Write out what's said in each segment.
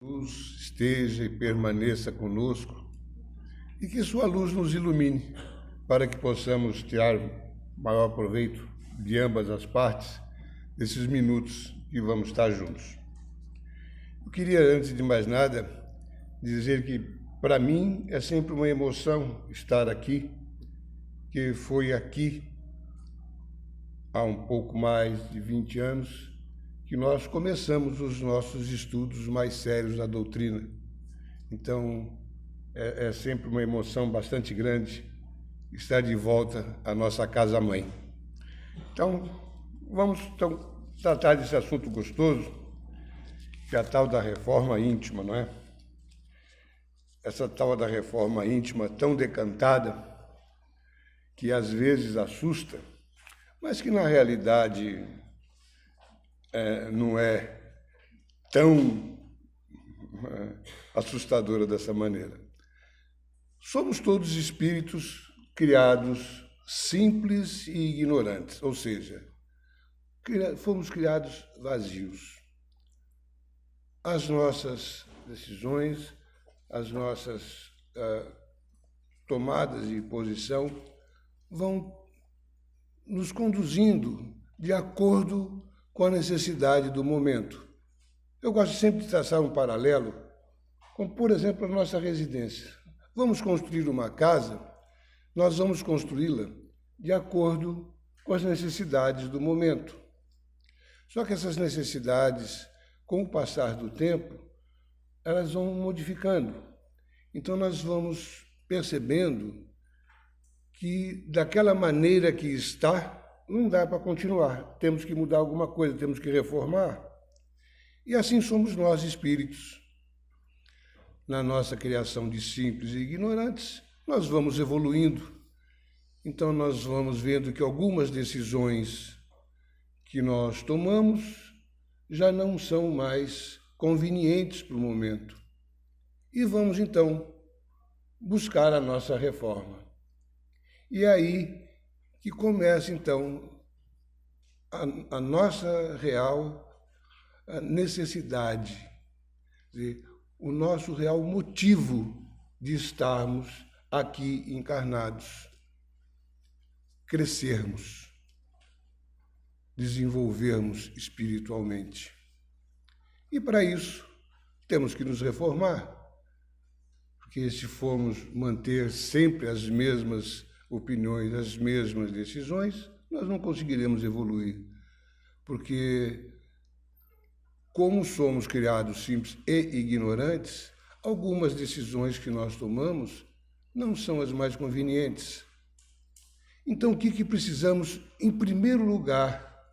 Luz esteja e permaneça conosco e que sua luz nos ilumine para que possamos tirar maior proveito de ambas as partes desses minutos que vamos estar juntos. Eu queria, antes de mais nada, dizer que para mim é sempre uma emoção estar aqui, que foi aqui há um pouco mais de 20 anos que nós começamos os nossos estudos mais sérios da doutrina. Então, é sempre uma emoção bastante grande estar de volta à nossa casa-mãe. Então, vamos tratar desse assunto gostoso, que é a tal da reforma íntima, não é? Essa tal da reforma íntima tão decantada, que às vezes assusta, mas que na realidade não é tão assustadora dessa maneira. Somos todos espíritos criados simples e ignorantes, ou seja, fomos criados vazios. As nossas decisões, as nossas tomadas de posição vão nos conduzindo de acordo com a necessidade do momento. Eu gosto sempre de traçar um paralelo com, por exemplo, a nossa residência. Vamos construir uma casa, nós vamos construí-la de acordo com as necessidades do momento. Só que essas necessidades, com o passar do tempo, elas vão modificando. Então nós vamos percebendo que daquela maneira que está, não dá para continuar. Temos que mudar alguma coisa, temos que reformar. E assim somos nós, espíritos. Na nossa criação de simples e ignorantes, nós vamos evoluindo. Então nós vamos vendo que algumas decisões que nós tomamos já não são mais convenientes para o momento. E vamos, então, buscar a nossa reforma. E é aí que começa, então, a nossa real necessidade, o nosso real motivo de estarmos aqui encarnados, crescermos, desenvolvermos espiritualmente. E para isso temos que nos reformar, porque se formos manter sempre as mesmas opiniões, as mesmas decisões, nós não conseguiremos evoluir, porque como somos criados simples e ignorantes, algumas decisões que nós tomamos não são as mais convenientes. Então, o que precisamos, em primeiro lugar,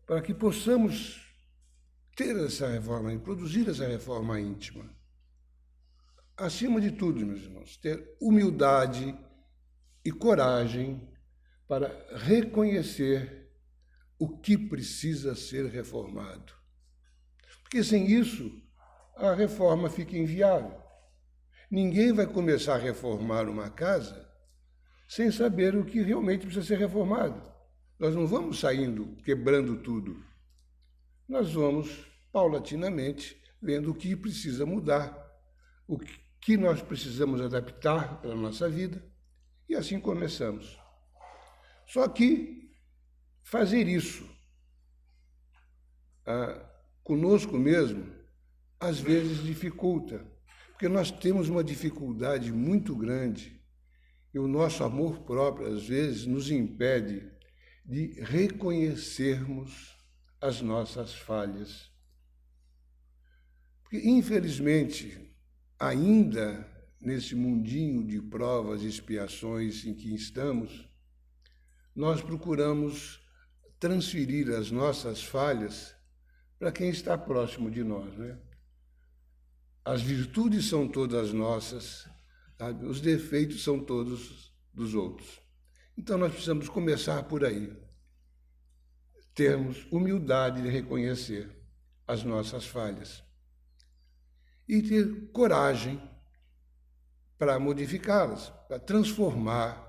para que possamos ter essa reforma, produzir essa reforma íntima? Acima de tudo, meus irmãos, ter humildade e coragem para reconhecer o que precisa ser reformado. Porque sem isso, a reforma fica inviável. Ninguém vai começar a reformar uma casa sem saber o que realmente precisa ser reformado. Nós não vamos saindo, quebrando tudo. Nós vamos, paulatinamente, vendo o que precisa mudar, o que nós precisamos adaptar para a nossa vida, e assim começamos. Só que fazer isso conosco mesmo, às vezes dificulta, porque nós temos uma dificuldade muito grande e o nosso amor próprio, às vezes, nos impede de reconhecermos as nossas falhas. Porque, infelizmente, ainda nesse mundinho de provas e expiações em que estamos, nós procuramos transferir as nossas falhas para quem está próximo de nós, né? As virtudes são todas nossas, sabe? Os defeitos são todos dos outros. Então nós precisamos começar por aí. Termos humildade de reconhecer as nossas falhas e ter coragem para modificá-las, para transformar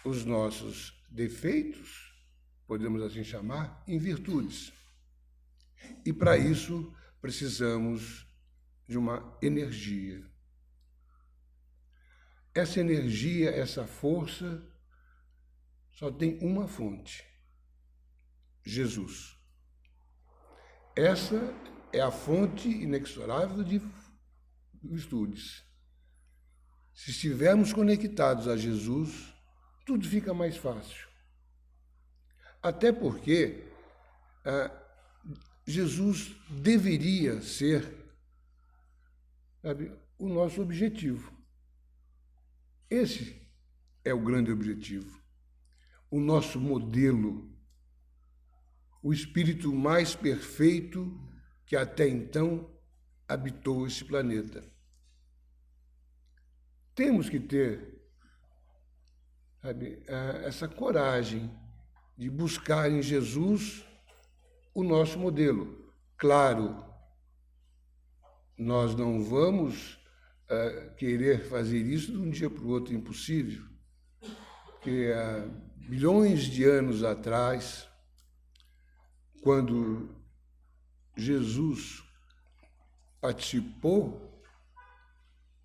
os nossos defeitos, podemos assim chamar, em virtudes. E para isso precisamos de uma energia. Essa energia, essa força, só tem uma fonte: Jesus. Essa é a fonte inexorável de virtudes. Se estivermos conectados a Jesus, tudo fica mais fácil. Até porque Jesus deveria ser, sabe, o nosso objetivo. Esse é o grande objetivo. O nosso modelo, o espírito mais perfeito que até então habitou esse planeta. Temos que ter, sabe, essa coragem de buscar em Jesus o nosso modelo. Claro, nós não vamos querer fazer isso de um dia para o outro, impossível. Porque há milhões de anos atrás, quando Jesus participou,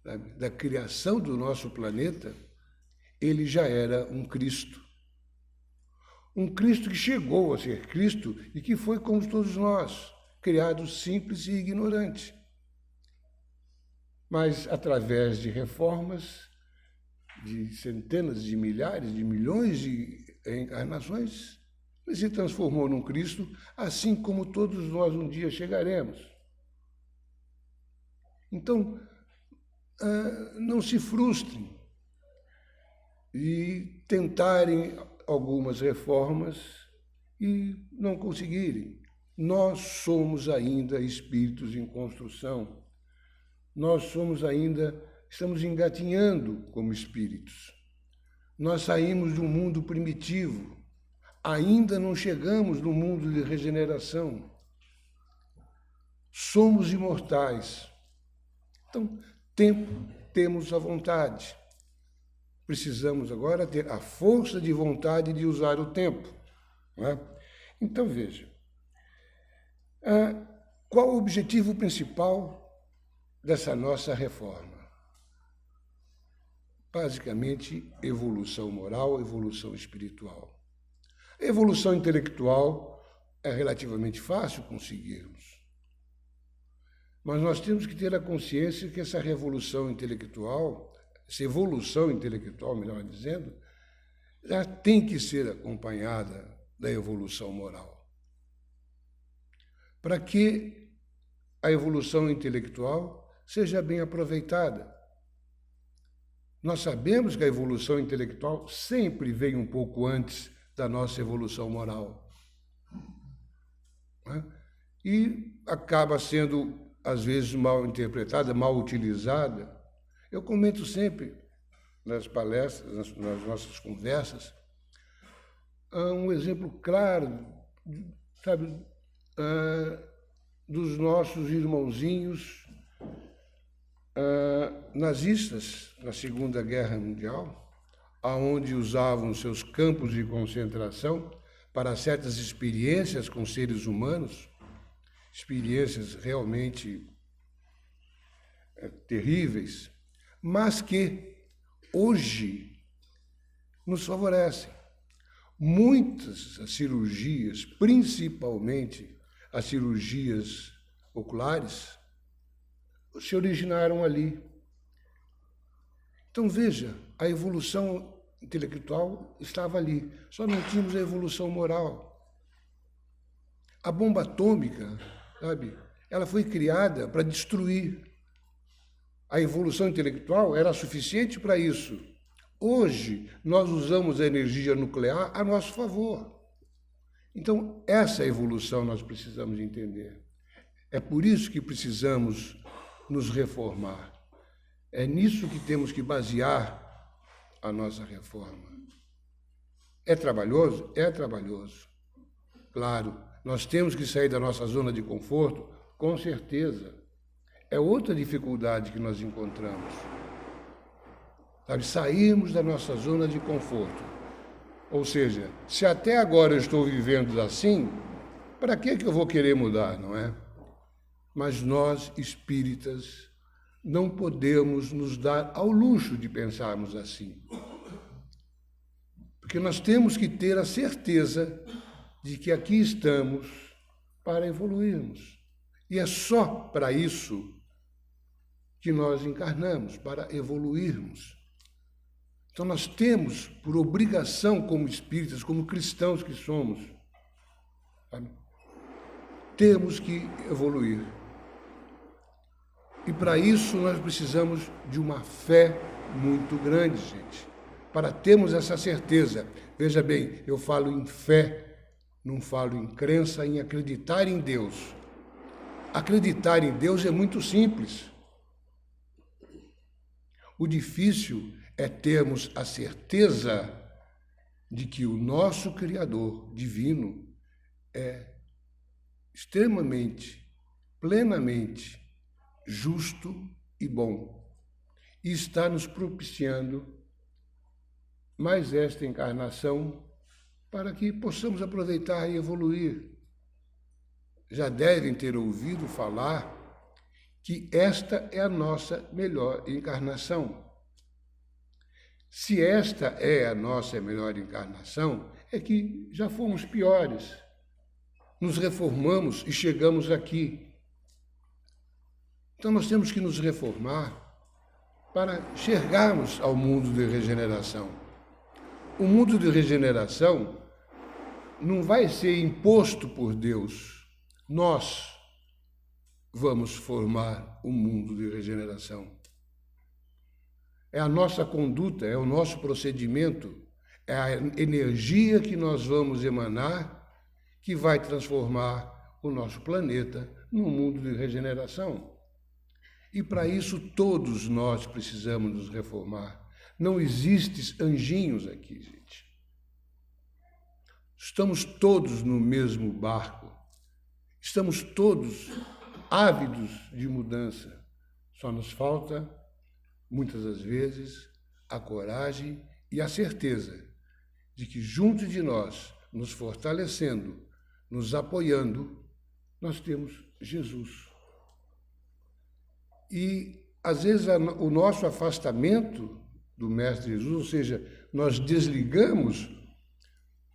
sabe, da criação do nosso planeta, ele já era um Cristo. Um Cristo que chegou a ser Cristo e que foi como todos nós, criado simples e ignorante. Mas, através de reformas, de centenas de milhares, de milhões de encarnações, ele se transformou num Cristo, assim como todos nós um dia chegaremos. Então, não se frustrem e tentarem algumas reformas e não conseguirem. Nós somos ainda espíritos em construção. Nós estamos engatinhando como espíritos. Nós saímos de um mundo primitivo. Ainda não chegamos no mundo de regeneração. Somos imortais. Então, temos a vontade. Precisamos agora ter a força de vontade de usar o tempo. Não é? Então, veja. Qual o objetivo principal dessa nossa reforma? Basicamente, evolução moral, evolução espiritual. A evolução intelectual é relativamente fácil conseguirmos. Mas nós temos que ter a consciência que essa evolução intelectual, melhor dizendo, já tem que ser acompanhada da evolução moral. Para que a evolução intelectual seja bem aproveitada. Nós sabemos que a evolução intelectual sempre vem um pouco antes da nossa evolução moral. Né? E acaba sendo, às vezes, mal interpretada, mal utilizada. Eu comento sempre nas palestras, nas nossas conversas, um exemplo claro, sabe, dos nossos irmãozinhos nazistas na Segunda Guerra Mundial, aonde usavam seus campos de concentração para certas experiências com seres humanos, experiências realmente terríveis, mas que hoje nos favorecem. Muitas cirurgias, principalmente as cirurgias oculares, se originaram ali. Então, veja, a evolução intelectual estava ali, só não tínhamos a evolução moral. A bomba atômica, sabe, ela foi criada para destruir. A evolução intelectual era suficiente para isso. Hoje, nós usamos a energia nuclear a nosso favor. Então, essa evolução nós precisamos entender. É por isso que precisamos nos reformar. É nisso que temos que basear a nossa reforma. É trabalhoso? É trabalhoso. Claro, nós temos que sair da nossa zona de conforto, com certeza. É outra dificuldade que nós encontramos. Sabe, sairmos da nossa zona de conforto. Ou seja, se até agora eu estou vivendo assim, para que eu vou querer mudar, não é? Mas nós, espíritas, não podemos nos dar ao luxo de pensarmos assim. Porque nós temos que ter a certeza de que aqui estamos para evoluirmos. E é só para isso que nós encarnamos, para evoluirmos. Então nós temos, por obrigação como espíritas, como cristãos que somos, sabe? Temos que evoluir. E para isso nós precisamos de uma fé muito grande, gente. Para termos essa certeza. Veja bem, eu falo em fé, não falo em crença, em acreditar em Deus. Acreditar em Deus é muito simples. O difícil é termos a certeza de que o nosso Criador divino é extremamente, plenamente justo e bom. E está nos propiciando mais esta encarnação para que possamos aproveitar e evoluir. Já devem ter ouvido falar que esta é a nossa melhor encarnação. Se esta é a nossa melhor encarnação, é que já fomos piores. Nos reformamos e chegamos aqui. Então nós temos que nos reformar para chegarmos ao mundo de regeneração. O mundo de regeneração não vai ser imposto por Deus. Nós vamos formar o mundo de regeneração. É a nossa conduta, é o nosso procedimento, é a energia que nós vamos emanar que vai transformar o nosso planeta num mundo de regeneração. E para isso todos nós precisamos nos reformar. Não existem anjinhos aqui, gente. Estamos todos no mesmo barco. Estamos todos ávidos de mudança. Só nos falta, muitas das vezes, a coragem e a certeza de que junto de nós, nos fortalecendo, nos apoiando, nós temos Jesus. E, às vezes, o nosso afastamento do Mestre Jesus, ou seja, nós desligamos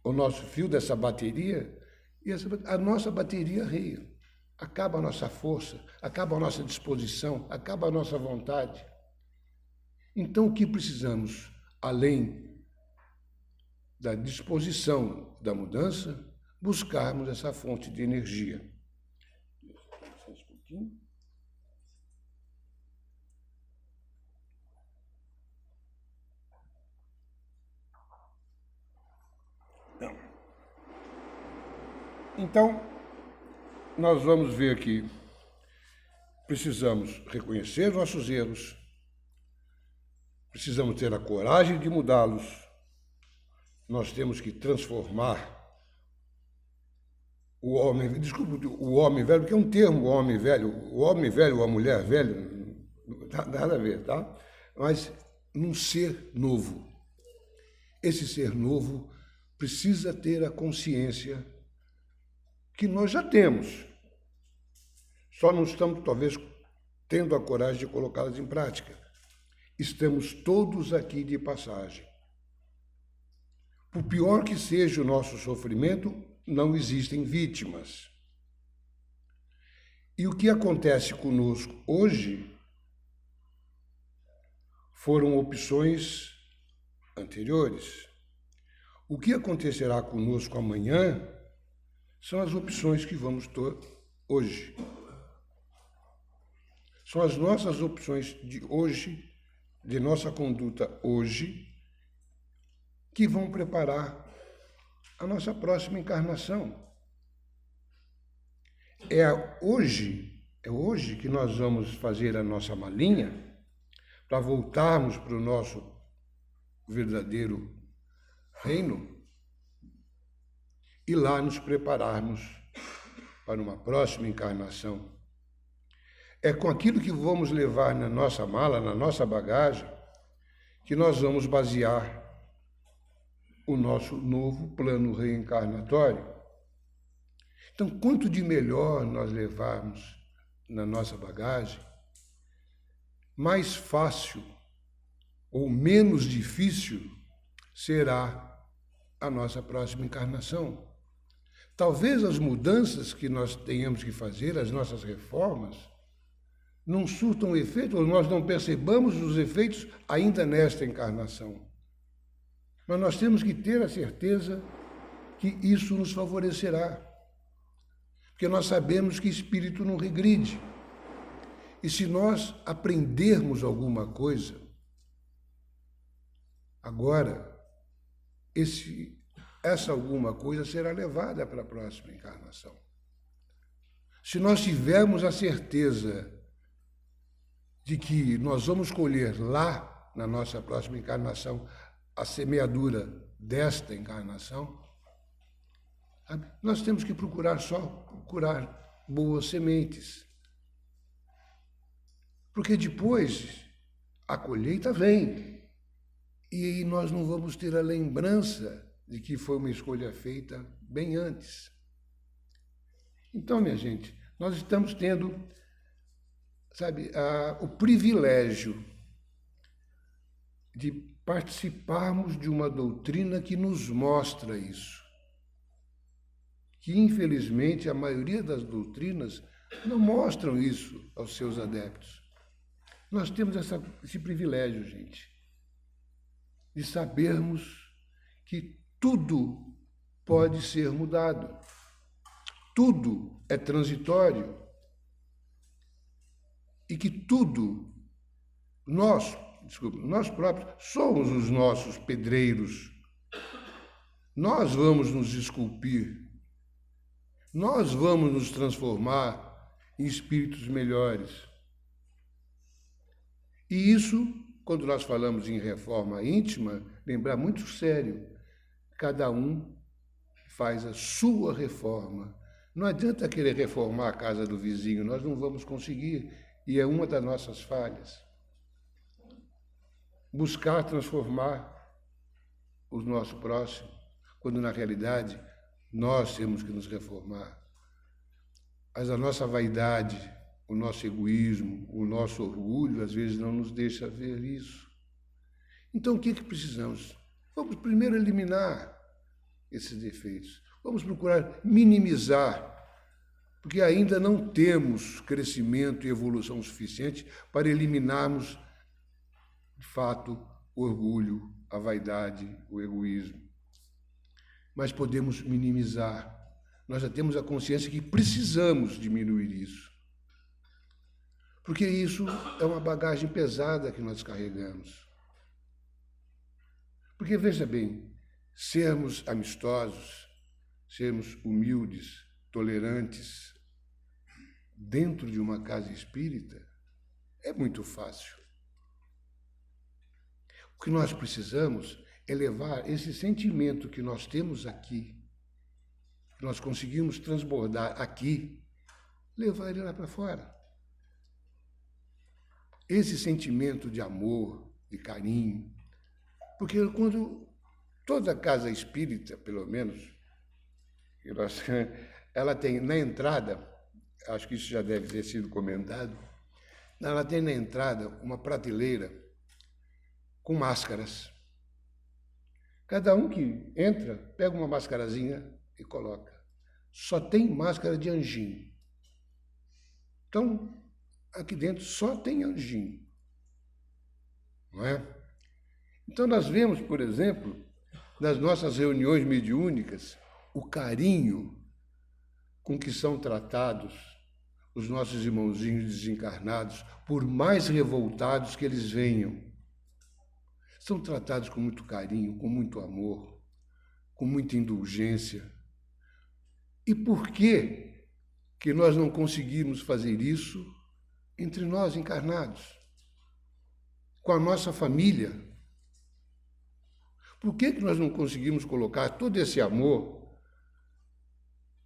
o nosso fio dessa bateria e a nossa bateria ria. Acaba a nossa força, acaba a nossa disposição, acaba a nossa vontade. Então, o que precisamos, além da disposição da mudança, buscarmos essa fonte de energia. Então, nós vamos ver que precisamos reconhecer nossos erros, precisamos ter a coragem de mudá-los, nós temos que transformar o homem, o homem velho, porque é um termo, o homem velho ou a mulher velha, nada a ver, tá? Mas num ser novo. Esse ser novo precisa ter a consciência que nós já temos. Só não estamos, talvez, tendo a coragem de colocá-las em prática. Estamos todos aqui de passagem. Por pior que seja o nosso sofrimento, não existem vítimas. E o que acontece conosco hoje foram opções anteriores. O que acontecerá conosco amanhã são as opções que vamos ter hoje. São as nossas opções de hoje, de nossa conduta hoje, que vão preparar a nossa próxima encarnação. É hoje que nós vamos fazer a nossa malinha para voltarmos para o nosso verdadeiro reino e lá nos prepararmos para uma próxima encarnação. É com aquilo que vamos levar na nossa mala, na nossa bagagem, que nós vamos basear o nosso novo plano reencarnatório. Então, quanto de melhor nós levarmos na nossa bagagem, mais fácil ou menos difícil será a nossa próxima encarnação. Talvez as mudanças que nós tenhamos que fazer, as nossas reformas, não surtam efeito, ou nós não percebamos os efeitos ainda nesta encarnação. Mas nós temos que ter a certeza que isso nos favorecerá. Porque nós sabemos que espírito não regride. E se nós aprendermos alguma coisa, agora, essa alguma coisa será levada para a próxima encarnação. Se nós tivermos a certeza de que nós vamos colher lá, na nossa próxima encarnação, a semeadura desta encarnação, nós temos que procurar boas sementes. Porque depois a colheita vem. E aí nós não vamos ter a lembrança de que foi uma escolha feita bem antes. Então, minha gente, nós estamos tendo, o privilégio de participarmos de uma doutrina que nos mostra isso. Que, infelizmente, a maioria das doutrinas não mostram isso aos seus adeptos. Nós temos esse privilégio, gente, de sabermos que tudo pode ser mudado. Tudo é transitório. E que tudo, nós próprios, somos os nossos pedreiros. Nós vamos nos esculpir. Nós vamos nos transformar em espíritos melhores. E isso, quando nós falamos em reforma íntima, lembrar muito sério, cada um faz a sua reforma. Não adianta querer reformar a casa do vizinho, nós não vamos conseguir, e é uma das nossas falhas. Buscar transformar o nosso próximo, quando na realidade nós temos que nos reformar. Mas a nossa vaidade, o nosso egoísmo, o nosso orgulho, às vezes não nos deixa ver isso. Então, o que precisamos? Vamos primeiro eliminar esses defeitos. Vamos procurar minimizar, porque ainda não temos crescimento e evolução suficiente para eliminarmos, de fato, o orgulho, a vaidade, o egoísmo. Mas podemos minimizar. Nós já temos a consciência que precisamos diminuir isso. Porque isso é uma bagagem pesada que nós carregamos. Porque, veja bem, sermos amistosos, sermos humildes, tolerantes, dentro de uma casa espírita, é muito fácil. O que nós precisamos é levar esse sentimento que nós temos aqui, que nós conseguimos transbordar aqui, levar ele lá para fora. Esse sentimento de amor, de carinho, porque quando toda casa espírita, pelo menos, ela tem na entrada, acho que isso já deve ter sido comentado, ela tem na entrada uma prateleira com máscaras. Cada um que entra, pega uma mascarazinha e coloca. Só tem máscara de anjinho. Então, aqui dentro só tem anjinho. Não é? Então, nós vemos, por exemplo, nas nossas reuniões mediúnicas, o carinho com que são tratados os nossos irmãozinhos desencarnados, por mais revoltados que eles venham. São tratados com muito carinho, com muito amor, com muita indulgência. E por que nós não conseguimos fazer isso entre nós encarnados? Com a nossa família? Por que nós não conseguimos colocar todo esse amor,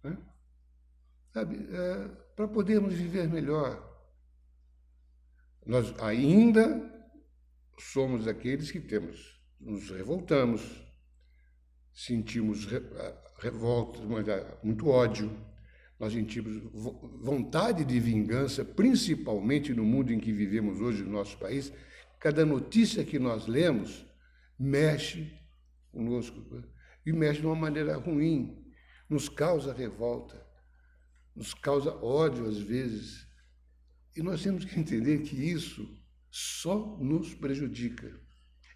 né, para podermos viver melhor? Nós ainda somos aqueles que nos revoltamos, sentimos revolta, muito ódio, nós sentimos vontade de vingança, principalmente no mundo em que vivemos hoje, no nosso país. Cada notícia que nós lemos mexe conosco, e mexe de uma maneira ruim, nos causa revolta, nos causa ódio às vezes. E nós temos que entender que isso só nos prejudica.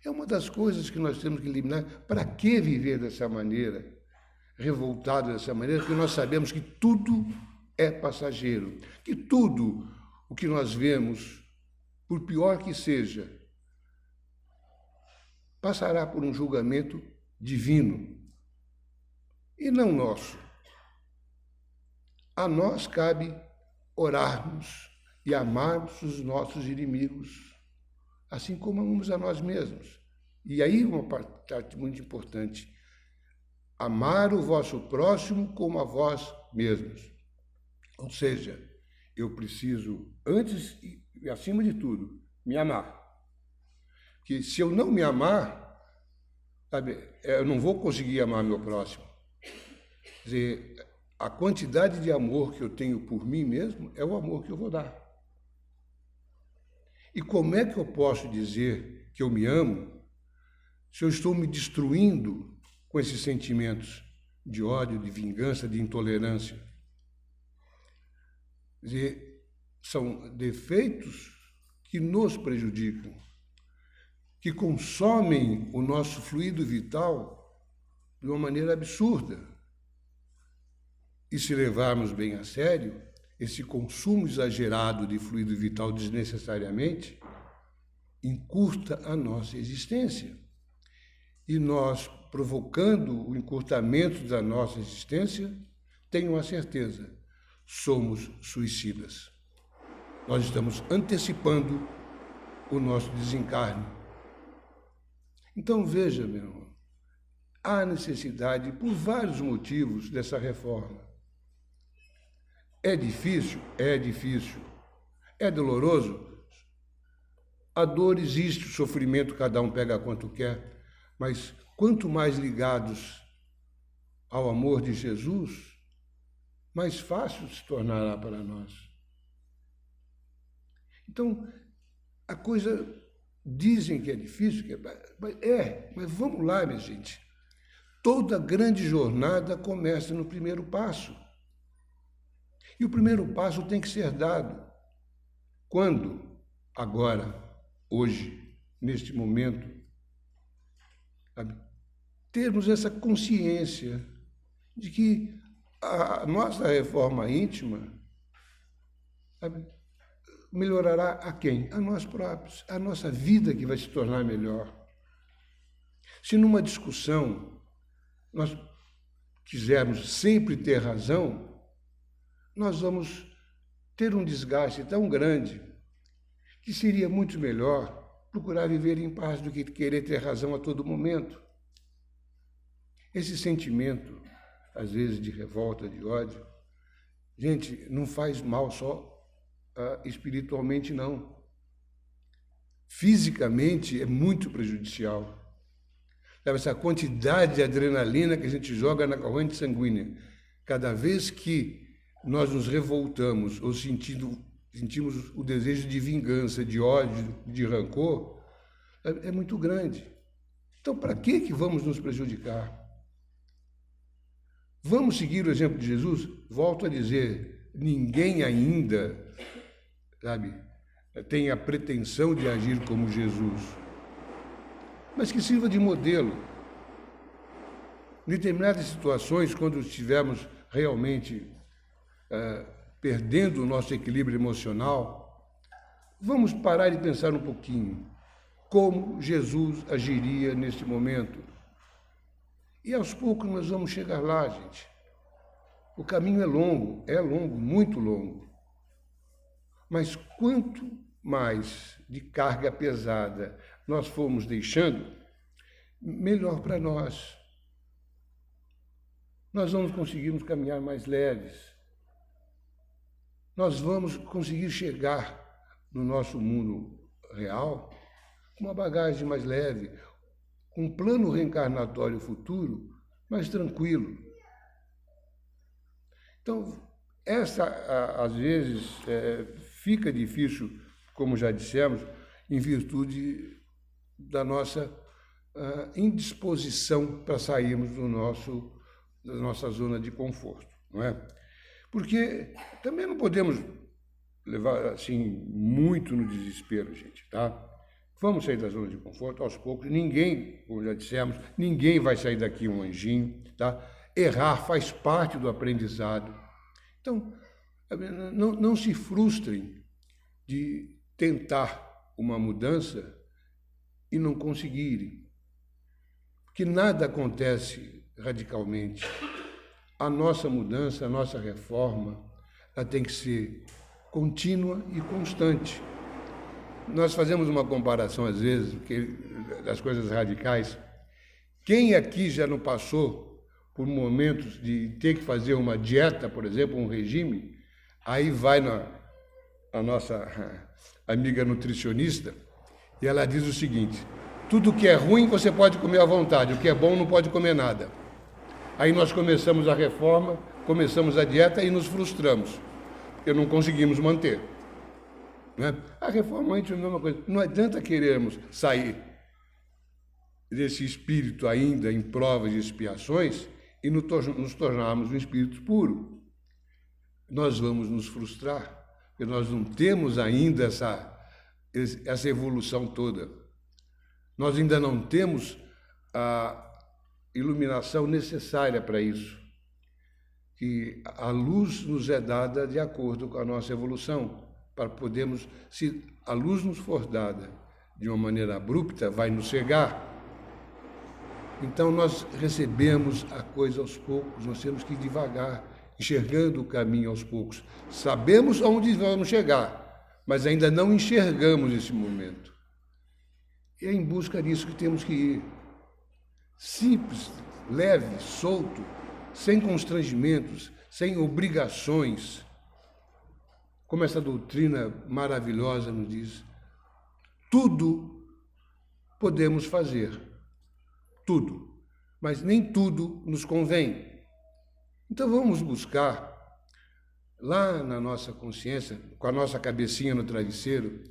É uma das coisas que nós temos que eliminar. Para que viver dessa maneira, revoltado dessa maneira, porque nós sabemos que tudo é passageiro, que tudo o que nós vemos, por pior que seja, passará por um julgamento divino e não nosso. A nós cabe orarmos e amarmos os nossos inimigos, assim como amamos a nós mesmos. E aí uma parte muito importante: amar o vosso próximo como a vós mesmos. Ou seja, eu preciso, antes e acima de tudo, me amar. Que se eu não me amar, sabe, eu não vou conseguir amar meu próximo. Quer dizer, a quantidade de amor que eu tenho por mim mesmo é o amor que eu vou dar. E como é que eu posso dizer que eu me amo se eu estou me destruindo com esses sentimentos de ódio, de vingança, de intolerância? Quer dizer, são defeitos que nos prejudicam, que consomem o nosso fluido vital de uma maneira absurda. E se levarmos bem a sério, esse consumo exagerado de fluido vital desnecessariamente encurta a nossa existência. E nós, provocando o encurtamento da nossa existência, tenham a certeza, somos suicidas. Nós estamos antecipando o nosso desencarne. Então, veja, meu irmão, há necessidade, por vários motivos, dessa reforma. É difícil? É difícil. É doloroso? A dor existe, o sofrimento cada um pega quanto quer, mas quanto mais ligados ao amor de Jesus, mais fácil se tornará para nós. Então, a coisa, dizem que é difícil, mas vamos lá, minha gente. Toda grande jornada começa no primeiro passo. E o primeiro passo tem que ser dado. Quando? Agora, hoje, neste momento, sabe? Termos essa consciência de que a nossa reforma íntima, sabe, melhorará a quem? A nós próprios, a nossa vida que vai se tornar melhor. Se numa discussão nós quisermos sempre ter razão, nós vamos ter um desgaste tão grande que seria muito melhor procurar viver em paz do que querer ter razão a todo momento. Esse sentimento, às vezes, de revolta, de ódio, gente, não faz mal só espiritualmente, não. Fisicamente é muito prejudicial. Essa quantidade de adrenalina que a gente joga na corrente sanguínea, cada vez que nós nos revoltamos ou sentimos o desejo de vingança, de ódio, de rancor, é muito grande. Então, para que vamos nos prejudicar? Vamos seguir o exemplo de Jesus? Volto a dizer, ninguém ainda, sabe, tem a pretensão de agir como Jesus, mas que sirva de modelo. Em determinadas situações, quando estivermos realmente perdendo o nosso equilíbrio emocional, vamos parar e pensar um pouquinho como Jesus agiria neste momento. E aos poucos nós vamos chegar lá, gente. O caminho é longo, muito longo. Mas quanto mais de carga pesada nós formos deixando, melhor para nós. Nós vamos conseguirmos caminhar mais leves. Nós vamos conseguir chegar no nosso mundo real com uma bagagem mais leve, com um plano reencarnatório futuro mais tranquilo. Então, às vezes, fica difícil, como já dissemos, em virtude da nossa indisposição para sairmos da nossa zona de conforto, não é? Porque também não podemos levar assim muito no desespero, gente, tá? Vamos sair da zona de conforto aos poucos. Ninguém, como já dissemos, ninguém vai sair daqui um anjinho, tá? Errar faz parte do aprendizado. Então, não se frustrem de tentar uma mudança e não conseguirem, porque nada acontece radicalmente. A nossa mudança, a nossa reforma, ela tem que ser contínua e constante. Nós fazemos uma comparação, às vezes, das coisas radicais. Quem aqui já não passou por momentos de ter que fazer uma dieta, por exemplo, um regime, aí vai a nossa amiga nutricionista e ela diz o seguinte: tudo que é ruim você pode comer à vontade, o que é bom não pode comer nada. Aí nós começamos a reforma, começamos a dieta e nos frustramos, porque não conseguimos manter. Não é? A reforma íntima é a mesma coisa. Não adianta querermos sair desse espírito ainda em provas e expiações e nos tornarmos um espírito puro. Nós vamos nos frustrar, porque nós não temos ainda essa evolução toda. Nós ainda não temos a iluminação necessária para isso. Que a luz nos é dada de acordo com a nossa evolução, para podermos, se a luz nos for dada de uma maneira abrupta, vai nos cegar. Então nós recebemos a coisa aos poucos, nós temos que ir devagar, enxergando o caminho aos poucos. Sabemos aonde vamos chegar, mas ainda não enxergamos esse momento. E é em busca disso que temos que ir. Simples, leve, solto, sem constrangimentos, sem obrigações. Como essa doutrina maravilhosa nos diz, tudo podemos fazer, tudo, mas nem tudo nos convém. Então vamos buscar, lá na nossa consciência, com a nossa cabecinha no travesseiro,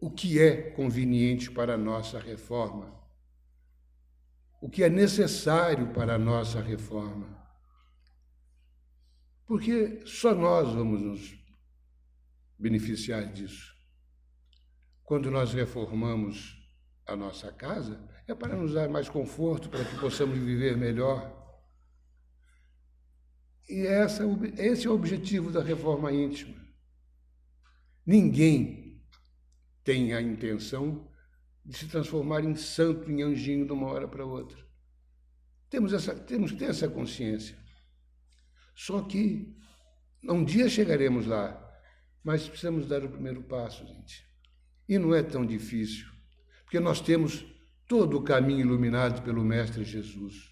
o que é conveniente para a nossa reforma, o que é necessário para a nossa reforma. Porque só nós vamos nos beneficiar disso. Quando nós reformamos a nossa casa, é para nos dar mais conforto, para que possamos viver melhor. E esse é o objetivo da reforma íntima. Ninguém tem a intenção de se transformar em santo, em anjinho de uma hora para outra. Temos que ter essa consciência. Só que um dia chegaremos lá, mas precisamos dar o primeiro passo, gente. E não é tão difícil, porque nós temos todo o caminho iluminado pelo Mestre Jesus.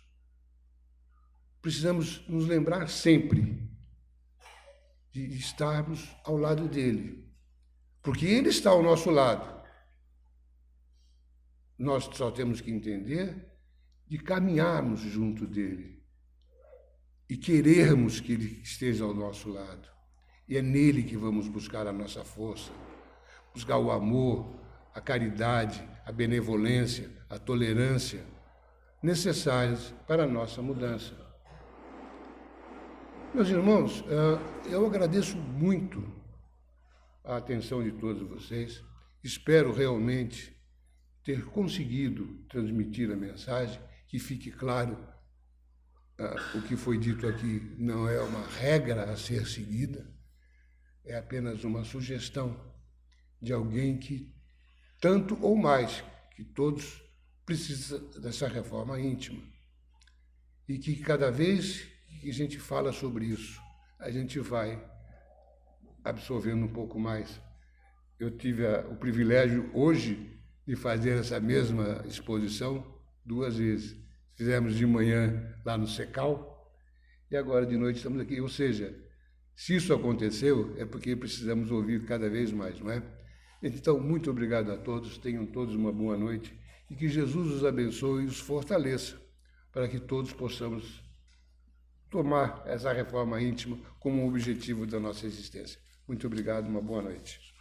Precisamos nos lembrar sempre de estarmos ao lado dele, porque ele está ao nosso lado. Nós só temos que entender de caminharmos junto dele e querermos que ele esteja ao nosso lado. E é nele que vamos buscar a nossa força, buscar o amor, a caridade, a benevolência, a tolerância necessárias para a nossa mudança. Meus irmãos, eu agradeço muito a atenção de todos vocês. Espero realmente ter conseguido transmitir a mensagem, que fique claro o que foi dito aqui não é uma regra a ser seguida, é apenas uma sugestão de alguém que, tanto ou mais, que todos precisam dessa reforma íntima. E que cada vez que a gente fala sobre isso, a gente vai absorvendo um pouco mais. Eu tive o privilégio hoje de fazer essa mesma exposição 2 vezes. Fizemos de manhã lá no Secal e agora de noite estamos aqui. Ou seja, se isso aconteceu, é porque precisamos ouvir cada vez mais, não é? Então, muito obrigado a todos, tenham todos uma boa noite e que Jesus os abençoe e os fortaleça para que todos possamos tomar essa reforma íntima como um objetivo da nossa existência. Muito obrigado, uma boa noite.